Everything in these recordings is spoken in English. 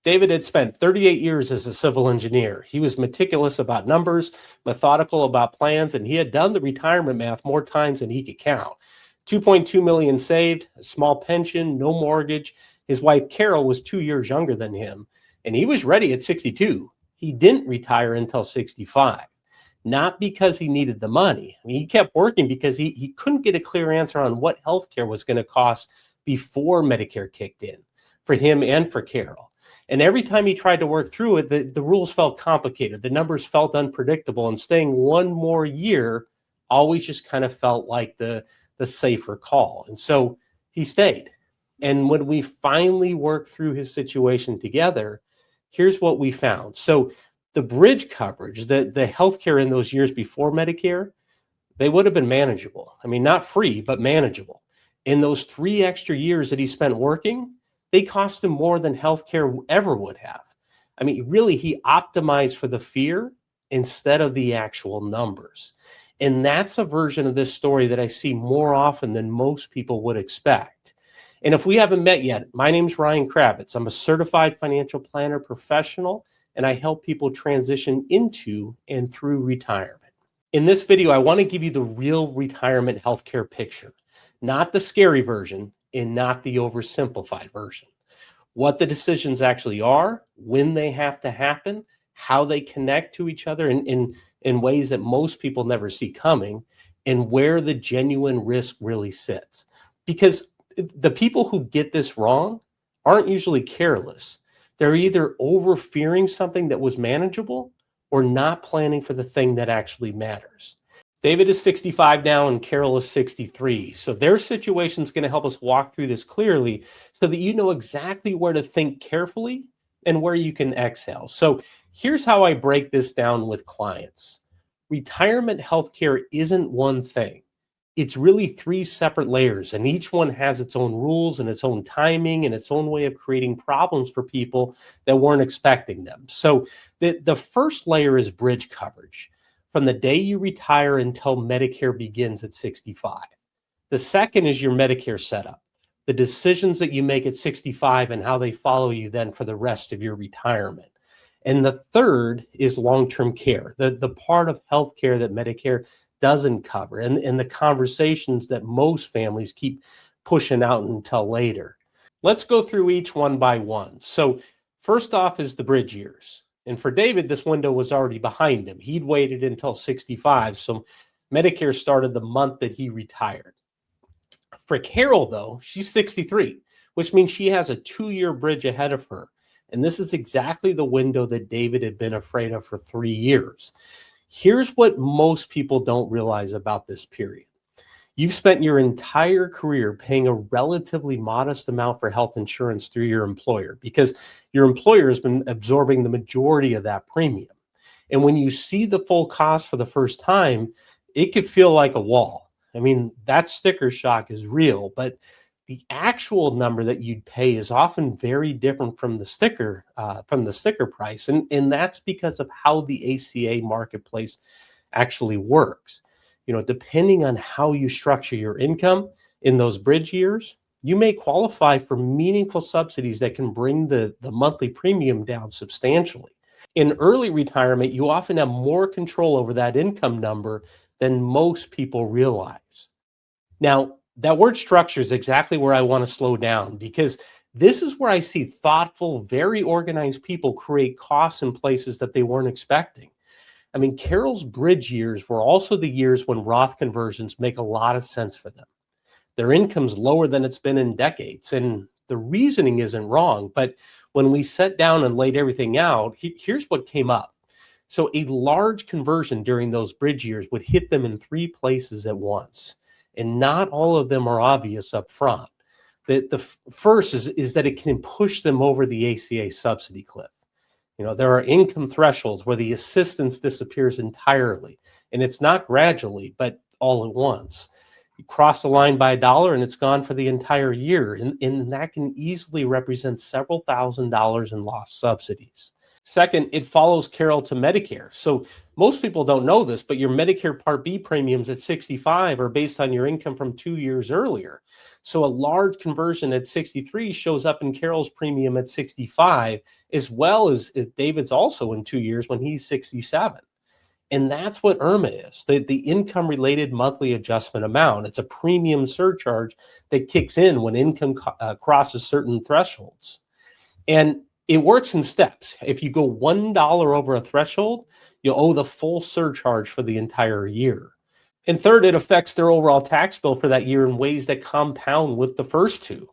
David had spent 38 years as a civil engineer. He was meticulous about numbers, methodical about plans, and he had done the retirement math more times than he could count. 2.2 million saved, a small pension, no mortgage. His wife Carol was 2 years younger than him, and he was ready at 62. He didn't retire until 65. Not because he needed the money. I mean, he kept working because he couldn't get a clear answer on what healthcare was going to cost before Medicare kicked in for him and for Carol. And every time he tried to work through it, the rules felt complicated. The numbers felt unpredictable, and staying one more year always just kind of felt like the safer call. And so he stayed. And when we finally worked through his situation together, here's what we found. So the bridge coverage, the healthcare in those years before Medicare, they would have been manageable. I mean, not free, but manageable. In those 3 extra years that he spent working, they cost him more than healthcare ever would have. I mean, really, he optimized for the fear instead of the actual numbers. And that's a version of this story that I see more often than most people would expect. And if we haven't met yet, my name's Ryan Kravitz. I'm a certified financial planner professional, and I help people transition into and through retirement. In this video, I want to give you the real retirement healthcare picture, not the scary version and not the oversimplified version. What the decisions actually are, when they have to happen, how they connect to each other in ways that most people never see coming, and where the genuine risk really sits. Because the people who get this wrong aren't usually careless. They're either over-fearing something that was manageable or not planning for the thing that actually matters. David is 65 now and Carol is 63. So their situation is going to help us walk through this clearly so that you know exactly where to think carefully and where you can exhale. So here's how I break this down with clients. Retirement healthcare isn't one thing. It's really 3 separate layers, and each one has its own rules and its own timing and its own way of creating problems for people that weren't expecting them. So the first layer is bridge coverage, from the day you retire until Medicare begins at 65. The second is your Medicare setup, the decisions that you make at 65 and how they follow you then for the rest of your retirement. And the third is long-term care, the part of healthcare that Medicare doesn't cover, and the conversations that most families keep pushing out until later. Let's go through each one by one. So first off is the bridge years. And for David, this window was already behind him. He'd waited until 65, so Medicare started the month that he retired. For Carol, though, she's 63, which means she has a 2-year bridge ahead of her. And this is exactly the window that David had been afraid of for 3 years. Here's what most people don't realize about this period. You've spent your entire career paying a relatively modest amount for health insurance through your employer because your employer has been absorbing the majority of that premium. And when you see the full cost for the first time, it could feel like a wall. I mean, that sticker shock is real, but the actual number that you'd pay is often very different from the sticker price. And that's because of how the ACA marketplace actually works. You know, depending on how you structure your income in those bridge years, you may qualify for meaningful subsidies that can bring the monthly premium down substantially. In early retirement, you often have more control over that income number than most people realize. Now, that word structure is exactly where I want to slow down, because this is where I see thoughtful, very organized people create costs in places that they weren't expecting. I mean, Carol's bridge years were also the years when Roth conversions make a lot of sense for them. Their income's lower than it's been in decades, and the reasoning isn't wrong, but when we sat down and laid everything out, here's what came up. So a large conversion during those bridge years would hit them in 3 places at once, and not all of them are obvious up front. The first is that it can push them over the ACA subsidy cliff. You know, there are income thresholds where the assistance disappears entirely, and it's not gradually, but all at once. You cross the line by $1 and it's gone for the entire year, and that can easily represent several $1,000s in lost subsidies. Second, it follows Carol to Medicare. So most people don't know this, but your Medicare Part B premiums at 65 are based on your income from 2 years earlier. So a large conversion at 63 shows up in Carol's premium at 65, as well as David's also in 2 years when he's 67. And that's what IRMA is, the income related monthly adjustment amount. It's a premium surcharge that kicks in when income crosses certain thresholds. And it works in steps. If you go $1 over a threshold, you owe the full surcharge for the entire year. And third, it affects their overall tax bill for that year in ways that compound with the first two.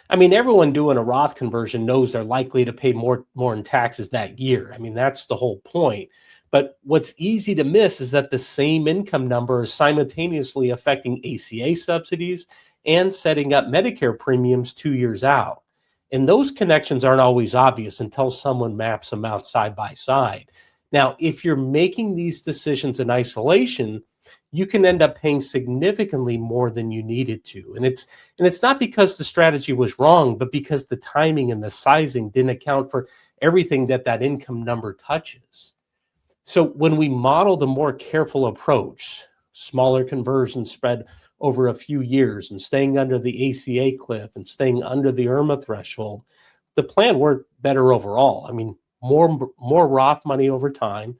I mean, everyone doing a Roth conversion knows they're likely to pay more in taxes that year. I mean, that's the whole point. But what's easy to miss is that the same income number is simultaneously affecting ACA subsidies and setting up Medicare premiums 2 years out. And those connections aren't always obvious until someone maps them out side by side. Now, if you're making these decisions in isolation, you can end up paying significantly more than you needed to. And it's not because the strategy was wrong, but because the timing and the sizing didn't account for everything that income number touches. So when we modeled a more careful approach, smaller conversions spread over a few years and staying under the ACA cliff and staying under the IRMA threshold, the plan worked better overall. I mean, more Roth money over time,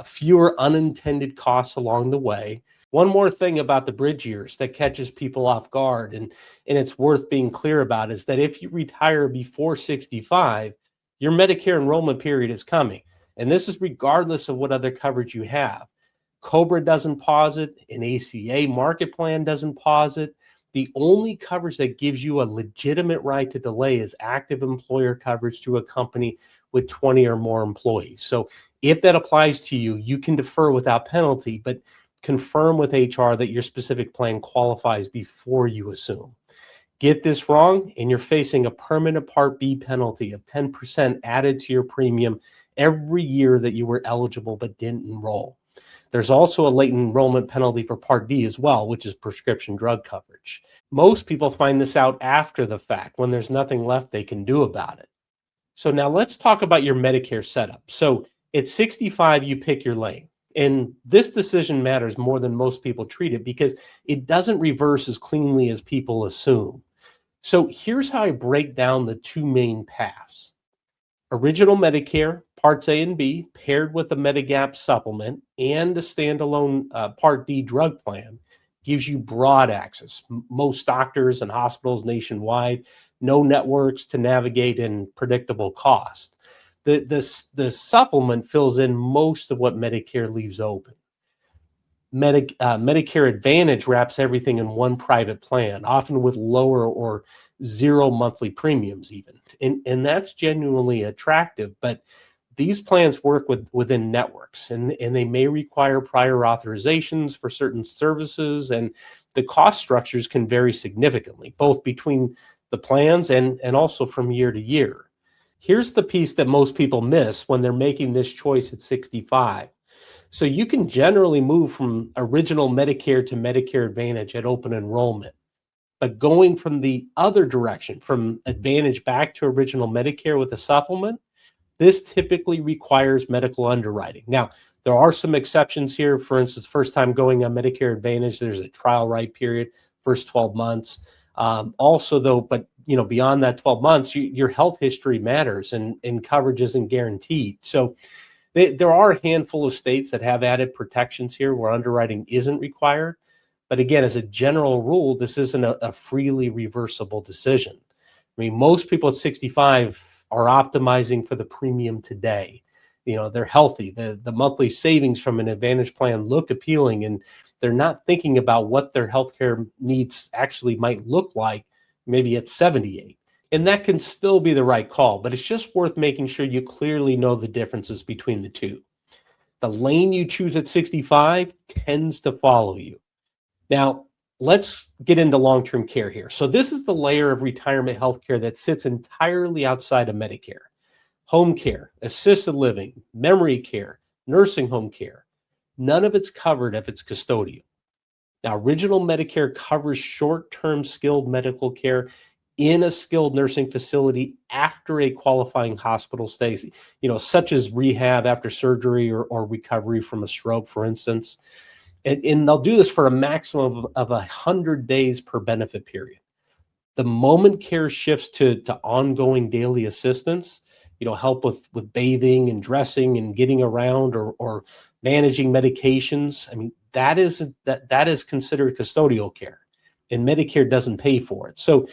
fewer unintended costs along the way. One more thing about the bridge years that catches people off guard, and it's worth being clear about, is that if you retire before 65, your Medicare enrollment period is coming. And this is regardless of what other coverage you have. COBRA doesn't pause it. An ACA market plan doesn't pause it. The only coverage that gives you a legitimate right to delay is active employer coverage through a company with 20 or more employees. So if that applies to you, you can defer without penalty, but confirm with HR that your specific plan qualifies before you assume. Get this wrong, and you're facing a permanent Part B penalty of 10% added to your premium every year that you were eligible but didn't enroll. There's also a late enrollment penalty for Part D as well, which is prescription drug coverage. Most people find this out after the fact when there's nothing left they can do about it. So now let's talk about your Medicare setup. So at 65, you pick your lane. And this decision matters more than most people treat it because it doesn't reverse as cleanly as people assume. So here's how I break down the two main paths. Original Medicare, Parts A and B, paired with a Medigap supplement and a standalone Part D drug plan, gives you broad access. Most doctors and hospitals nationwide, no networks to navigate, and predictable cost. The supplement fills in most of what Medicare leaves open. Medicare Advantage wraps everything in one private plan, often with lower or zero monthly premiums even. And that's genuinely attractive, but these plans work within networks, and they may require prior authorizations for certain services, and the cost structures can vary significantly, both between the plans and also from year to year. Here's the piece that most people miss when they're making this choice at 65. So you can generally move from original Medicare to Medicare Advantage at open enrollment. But going from the other direction, from Advantage back to original Medicare with a supplement, this typically requires medical underwriting. Now, there are some exceptions here. For instance, first time going on Medicare Advantage, there's a trial right period, first 12 months. Also, though, but beyond that 12 months, your health history matters, and coverage isn't guaranteed. So there are a handful of states that have added protections here where underwriting isn't required. But again, as a general rule, this isn't a freely reversible decision. I mean, most people at 65 are optimizing for the premium today. They're healthy. The monthly savings from an Advantage plan look appealing, and they're not thinking about what their healthcare needs actually might look like maybe at 78. And that can still be the right call, but it's just worth making sure you clearly know the differences between the two. The lane you choose at 65 tends to follow you. Now, let's get into long-term care here. So this is the layer of retirement healthcare that sits entirely outside of Medicare. Home care, assisted living, memory care, nursing home care. None of it's covered if it's custodial. Now, original Medicare covers short-term skilled medical care in a skilled nursing facility after a qualifying hospital stay, such as rehab after surgery or recovery from a stroke, for instance. And they'll do this for a maximum of 100 days per benefit period. The moment care shifts to ongoing daily assistance, help with bathing and dressing and getting around, or managing medications. I mean, that is considered custodial care, and Medicare doesn't pay for it. So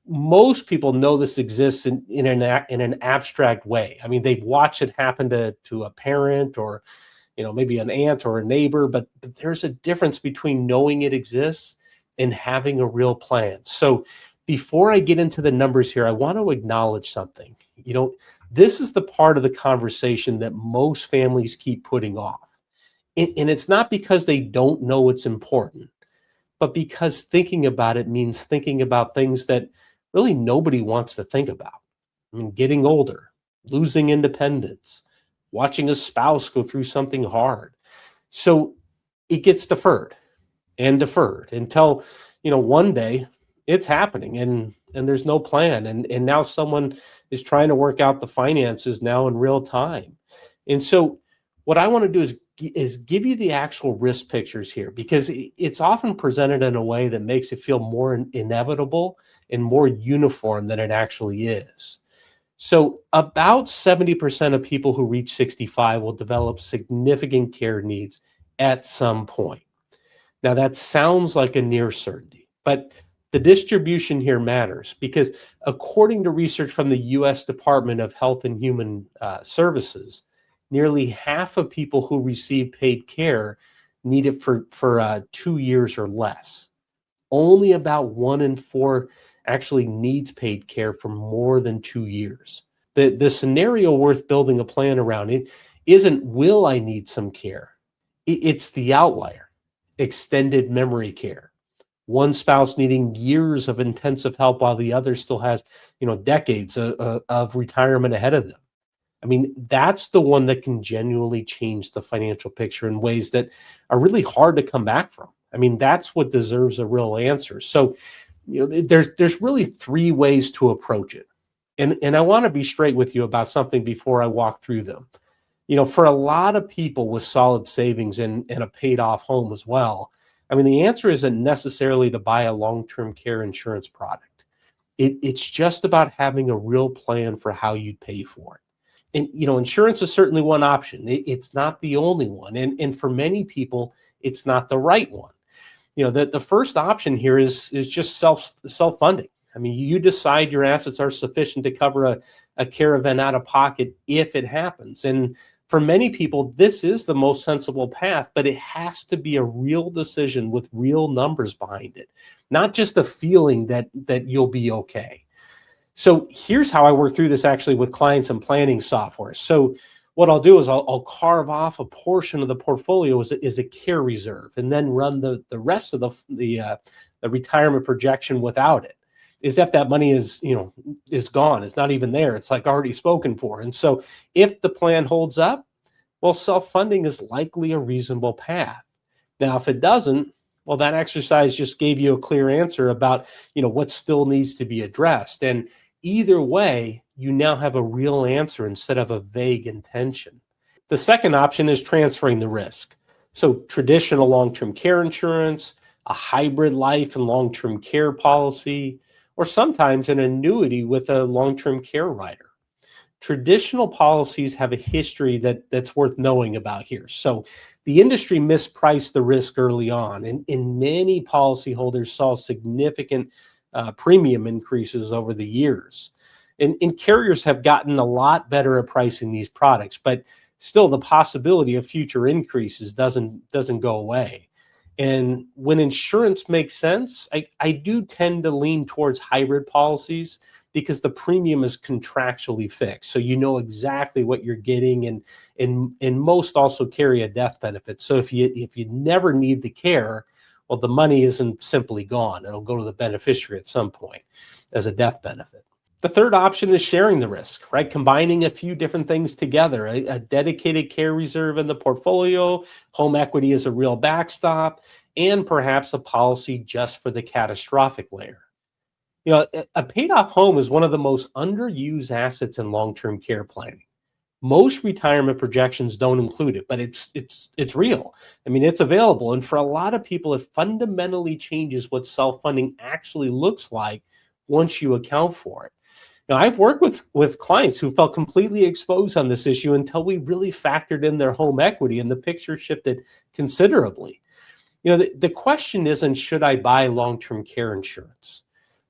most people know this exists in an abstract way. I mean, they've watched it happen to a parent, or maybe an aunt or a neighbor, but there's a difference between knowing it exists and having a real plan. So before I get into the numbers here, I want to acknowledge something. This is the part of the conversation that most families keep putting off. And it's not because they don't know it's important, but because thinking about it means thinking about things that really nobody wants to think about. I mean, getting older, losing independence, watching a spouse go through something hard. So it gets deferred and deferred until, one day it's happening and there's no plan. And now someone is trying to work out the finances now in real time. And so what I want to do is give you the actual risk pictures here, because it's often presented in a way that makes it feel more inevitable and more uniform than it actually is. So about 70% of people who reach 65 will develop significant care needs at some point. Now that sounds like a near certainty, but the distribution here matters, because according to research from the U.S. Department of Health and Human Services, nearly half of people who receive paid care need it for 2 years or less. Only about 1 in 4 actually needs paid care for more than 2 years. The scenario worth building a plan around it isn't, will I need some care? It's the outlier, extended memory care. One spouse needing years of intensive help while the other still has, decades of retirement ahead of them. I mean, that's the one that can genuinely change the financial picture in ways that are really hard to come back from. I mean, that's what deserves a real answer. So, there's really 3 ways to approach it. And I want to be straight with you about something before I walk through them. For a lot of people with solid savings and a paid off home as well, I mean, the answer isn't necessarily to buy a long-term care insurance product. It's just about having a real plan for how you'd pay for it. And, insurance is certainly one option. It's not the only one. And for many people, it's not the right one. The first option here is just self-funding. I mean, you decide your assets are sufficient to cover a care event out of pocket if it happens. And for many people, this is the most sensible path, but it has to be a real decision with real numbers behind it, not just a feeling that you'll be okay. So here's how I work through this actually with clients and planning software. So what I'll do is I'll carve off a portion of the portfolio as a care reserve, and then run the rest of the retirement projection without it. Is if that money is gone, it's not even there, it's like already spoken for. And so if the plan holds up, well, self-funding is likely a reasonable path. Now, if it doesn't, well, that exercise just gave you a clear answer about what still needs to be addressed. And either way, you now have a real answer instead of a vague intention. The second option is transferring the risk. So traditional long-term care insurance, a hybrid life and long-term care policy, or sometimes an annuity with a long-term care rider. Traditional policies have a history that's worth knowing about here. So the industry mispriced the risk early on, and many policyholders saw significant premium increases over the years. And carriers have gotten a lot better at pricing these products, but still the possibility of future increases doesn't go away. And when insurance makes sense, I do tend to lean towards hybrid policies because the premium is contractually fixed. So you know exactly what you're getting, and most also carry a death benefit. So if you never need the care, well, the money isn't simply gone. It'll go to the beneficiary at some point as a death benefit. The third option is sharing the risk, right? Combining a few different things together, a dedicated care reserve in the portfolio, home equity as a real backstop, and perhaps a policy just for the catastrophic layer. A paid off home is one of the most underused assets in long-term care planning. Most retirement projections don't include it, but it's real. I mean, it's available. And for a lot of people, it fundamentally changes what self-funding actually looks like once you account for it. Now, I've worked with clients who felt completely exposed on this issue until we really factored in their home equity and the picture shifted considerably. The question isn't, should I buy long-term care insurance?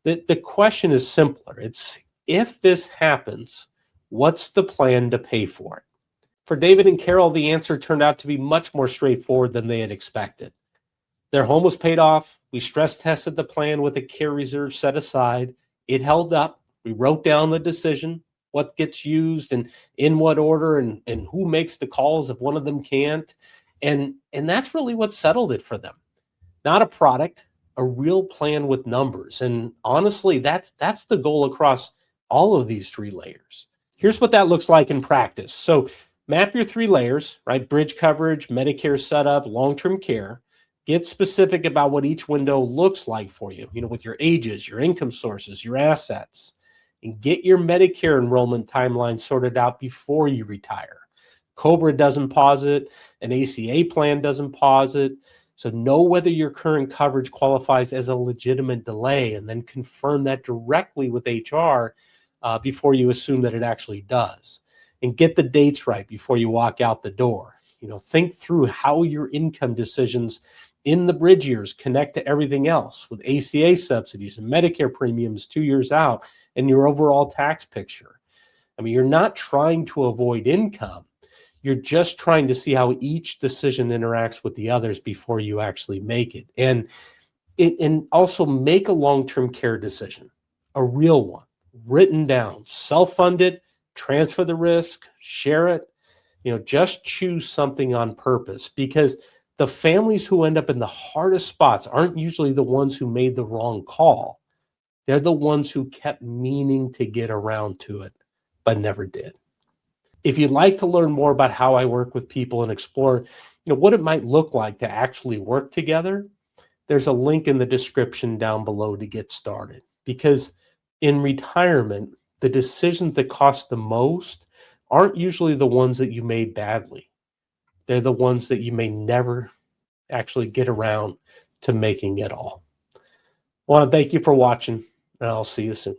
The question is simpler. It's, if this happens, what's the plan to pay for it? For David and Carol, the answer turned out to be much more straightforward than they had expected. Their home was paid off. We stress tested the plan with a care reserve set aside. It held up. We wrote down the decision, what gets used and in what order, and who makes the calls if one of them can't. And that's really what settled it for them. Not a product, a real plan with numbers. And honestly, that's the goal across all of these three layers. Here's what that looks like in practice. So map your three layers, right? Bridge coverage, Medicare setup, long-term care. Get specific about what each window looks like for you, with your ages, your income sources, your assets, and get your Medicare enrollment timeline sorted out before you retire. COBRA doesn't pause it. An ACA plan doesn't pause it. So know whether your current coverage qualifies as a legitimate delay, and then confirm that directly with HR before you assume that it actually does. And get the dates right before you walk out the door. Think through how your income decisions in the bridge years connect to everything else with ACA subsidies and Medicare premiums 2 years out and your overall tax picture. You're not trying to avoid income. You're just trying to see how each decision interacts with the others before you actually make it. And also make a long-term care decision, a real one, written down, self-funded, transfer the risk, share it. Just choose something on purpose, because the families who end up in the hardest spots aren't usually the ones who made the wrong call. They're the ones who kept meaning to get around to it, but never did. If you'd like to learn more about how I work with people and explore, what it might look like to actually work together, there's a link in the description down below to get started. Because in retirement, the decisions that cost the most aren't usually the ones that you made badly. They're the ones that you may never actually get around to making at all. I want to thank you for watching, and I'll see you soon.